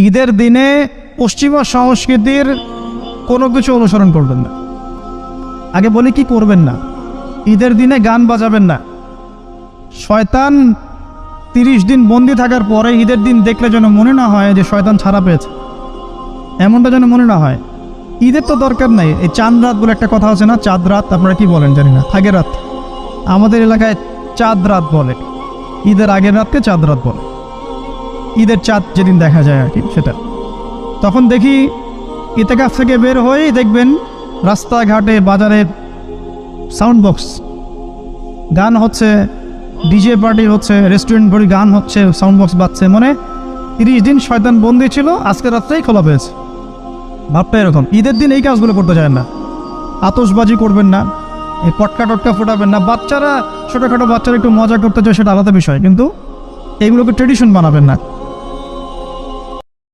ঈদের দিনে পশ্চিমা সংস্কৃতির কোনো কিছু অনুসরণ করবেন না। আগে বলি কি করবেন না। ঈদের দিনে গান বাজাবেন না। শয়তান 30 দিন বন্দি থাকার পরে ঈদের দিন দেখলে যেন মনে না হয় যে শয়তান ছাড়া পেয়েছে, এমনটা যেন মনে না হয়। ঈদের তো দরকার নাই। এই চাঁদ রাত বলে একটা কথা আছে না, চাঁদ রাত, আপনারা কি বলেন জানি না, আগের রাত। আমাদের এলাকায় চাঁদ রাত বলে, ঈদের আগের রাতকে চাঁদ রাত বলে। ঈদের চাঁদ যেদিন দেখা যায় আর কি, সেটা। তখন দেখি ইতেকাফ থেকে বের হয়েই দেখবেন রাস্তাঘাটে বাজারে সাউন্ড বক্স, গান হচ্ছে, ডিজে পার্টি হচ্ছে, রেস্টুরেন্ট ভরি গান হচ্ছে, সাউন্ড বক্স বাজছে। মানে 30 দিন শয়তান বন্দি ছিল, আজকে রাত্রেই খোলা পেয়েছে। ভাবটা এরকম। ঈদের দিন এই কাজগুলো করতে যায় না। আতশবাজি করবেন না, এই পটকা টটকা ফোটাবেন না। বাচ্চারা, ছোটোখাটো বাচ্চারা একটু মজা করতে চায়, সেটা আলাদা বিষয়, কিন্তু এইগুলোকে ট্রেডিশন বানাবেন না।